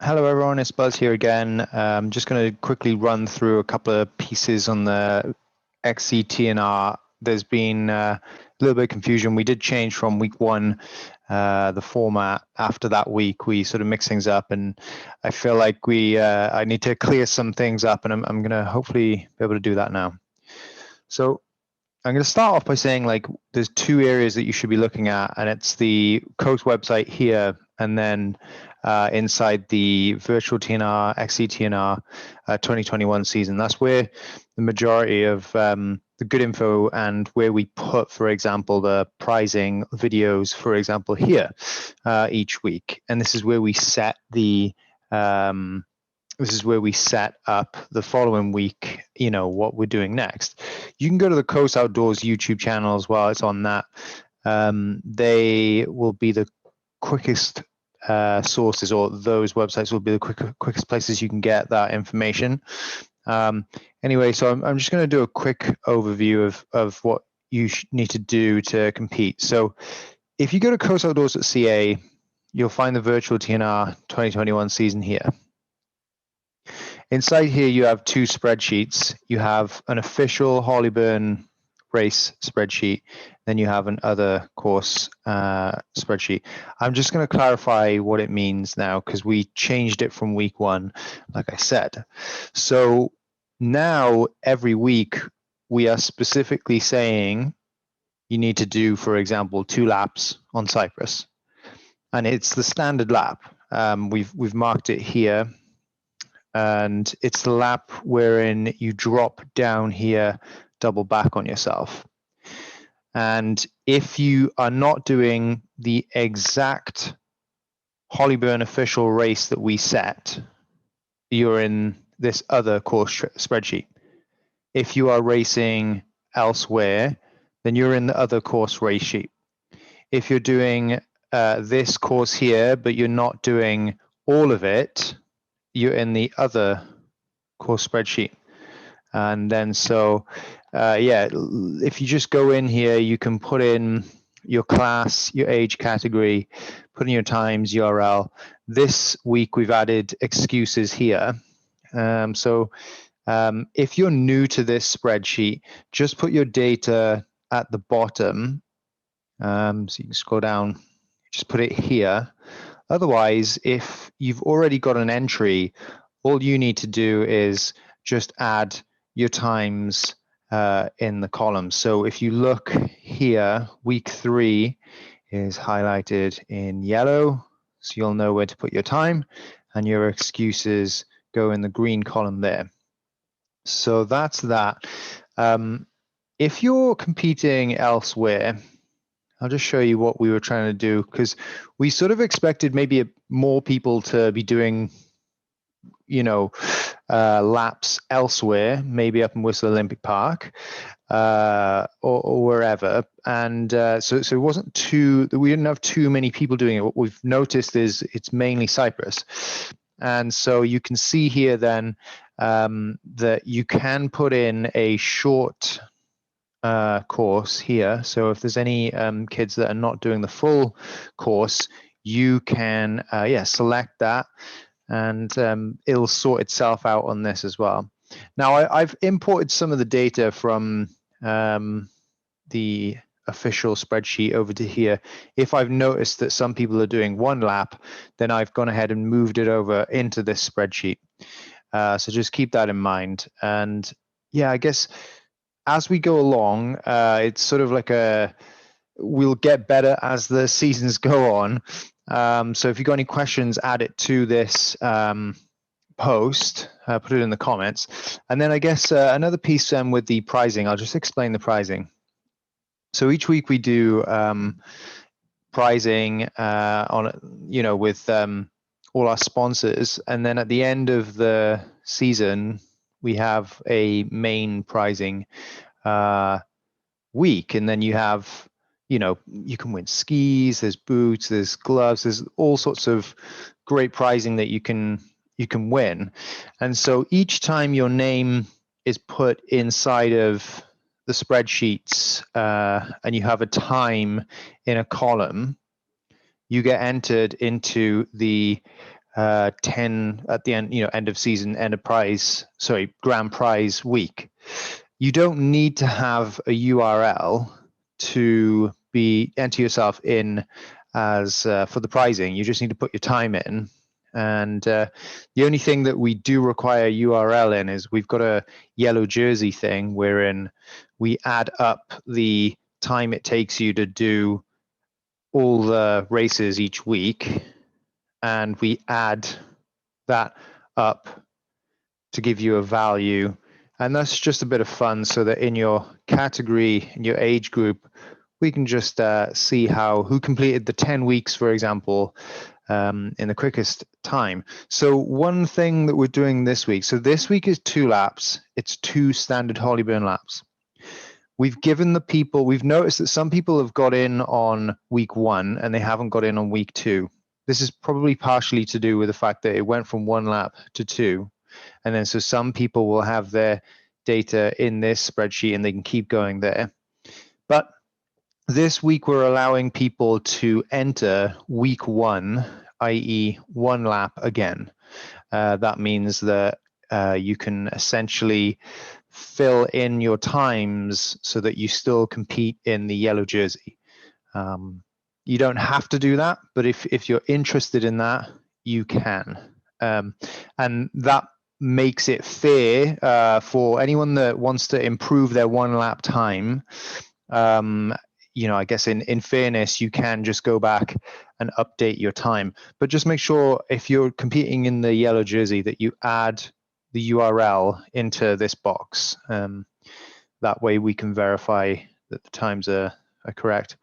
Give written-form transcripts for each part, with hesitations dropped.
Hello everyone, it's Buzz here again. I'm just going to quickly run through a couple of pieces on the VTNR. There's been a little bit of confusion. We did change from week one, the format. After that week, we sort of mix things up, and I feel like I need to clear some things up, and I'm going to hopefully be able to do that now. So I'm going to start off by saying, like, there's two areas that you should be looking at, and it's the Coast website here, and then inside the virtual TNR, XCTNR 2021 season. That's where the majority of the good info and where we put, for example, the pricing videos, for example, here each week. And this is where we set the this is where we set up the following week, you know, what we're doing next. You can go to the Coast Outdoors YouTube channel as well. It's on that. They will be the quickest sources, or those websites will be the quickest places you can get that information. Anyway, so I'm just going to do a quick overview of what you need to do to compete. So if you go to coastoutdoors.ca, you'll find the virtual TNR 2021 season here. Inside here, you have two spreadsheets. You have an official Hollyburn race spreadsheet, then you have an other course spreadsheet. I'm just going to clarify what it means now, because we changed it from week one, like I said. So now every week we are specifically saying you need to do, for example, 2 laps on Cypress, and it's the standard lap. We've marked it here, and it's the lap wherein you drop down here, double back on yourself. And if you are not doing the exact Hollyburn official race that we set, you're in this other course spreadsheet. If you are racing elsewhere, then you're in the other course race sheet. If you're doing this course here, but you're not doing all of it, you're in the other course spreadsheet. And then yeah, if you just go in here, you can put in your class, your age category, put in your times URL. This week we've added excuses here. If you're new to this spreadsheet, just put your data at the bottom. So you can scroll down, just put it here. Otherwise, if you've already got an entry, all you need to do is just add your times in the column. So if you look here, week 3 is highlighted in yellow, so you'll know where to put your time, and your excuses go in the green column there. So that's that. If you're competing elsewhere, I'll just show you what we were trying to do, because we sort of expected maybe more people to be doing, you know, laps elsewhere, maybe up in Whistler Olympic Park or wherever. And so it wasn't we didn't have too many people doing it. What we've noticed is it's mainly Cypress. And so you can see here then that you can put in a short course here. So if there's any kids that are not doing the full course, you can select that, and it'll sort itself out on this as well. Now I've imported some of the data from the official spreadsheet over to here. If I've noticed that some people are doing 1 lap, then I've gone ahead and moved it over into this spreadsheet. So just keep that in mind. And yeah, I guess as we go along, it's sort of like we'll get better as the seasons go on. So if you've got any questions, add it to this post, put it in the comments. And then I guess another piece with the pricing, I'll just explain the pricing. So each week we do pricing on, you know, with all our sponsors. And then at the end of the season, we have a main pricing week, and then you have, you know, you can win skis, there's boots, there's gloves, there's all sorts of great pricing that you can win. And so each time your name is put inside of the spreadsheets and you have a time in a column, you get entered into the 10 at the end, end of season, grand prize week. You don't need to have a URL to enter yourself in as for the prizing. You just need to put your time in. And the only thing that we do require URL in is we've got a yellow jersey thing wherein we add up the time it takes you to do all the races each week, and we add that up to give you a value. And that's just a bit of fun so that in your category, in your age group, we can just see who completed the 10 weeks, for example, in the quickest time. So one thing that we're doing this week, so this week is 2 laps. It's 2 standard Hollyburn laps. We've noticed that some people have got in on week 1 and they haven't got in on week 2. This is probably partially to do with the fact that it went from 1 lap to 2. And then so some people will have their data in this spreadsheet and they can keep going there. But this week we're allowing people to enter week 1, i.e. 1 lap again. That means that you can essentially fill in your times so that you still compete in the yellow jersey. You don't have to do that, but if you're interested in that, you can. And that makes it fair for anyone that wants to improve their 1 lap time. I guess in fairness, you can just go back and update your time. But just make sure if you're competing in the yellow jersey that you add the URL into this box. That way we can verify that the times are correct.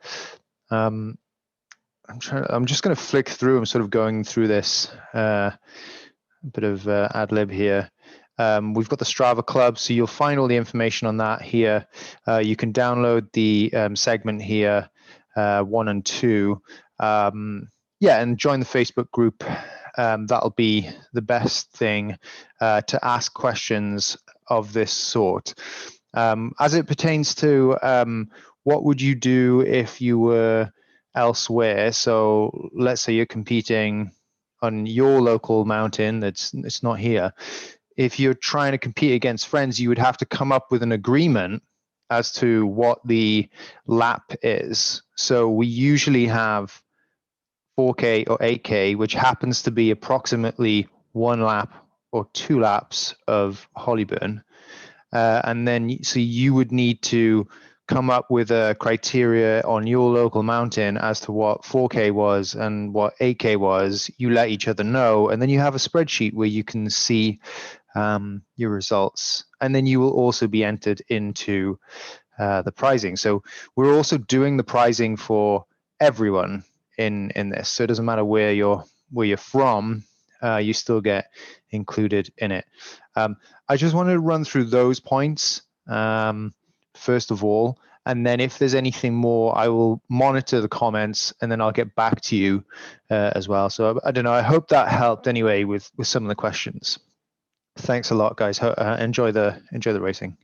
I'm just going to flick through. I'm sort of going through this bit of ad lib here. We've got the Strava Club, so you'll find all the information on that here. You can download the segment here, 1 and 2. And join the Facebook group. That'll be the best thing to ask questions of this sort. As it pertains to what would you do if you were elsewhere? So let's say you're competing on your local mountain it's not here. If you're trying to compete against friends, you would have to come up with an agreement as to what the lap is. So we usually have 4K or 8K, which happens to be approximately 1 lap or 2 laps of Hollyburn. And then so you would need to come up with a criteria on your local mountain as to what 4K was and what 8K was. You let each other know, and then you have a spreadsheet where you can see your results. And then you will also be entered into the pricing. So we're also doing the pricing for everyone in this. So it doesn't matter where you're from, you still get included in it. I just wanted to run through those points first of all, and then if there's anything more, I will monitor the comments and then I'll get back to you as well. So I don't know, I hope that helped anyway with some of the questions. Thanks a lot, guys. Enjoy the racing.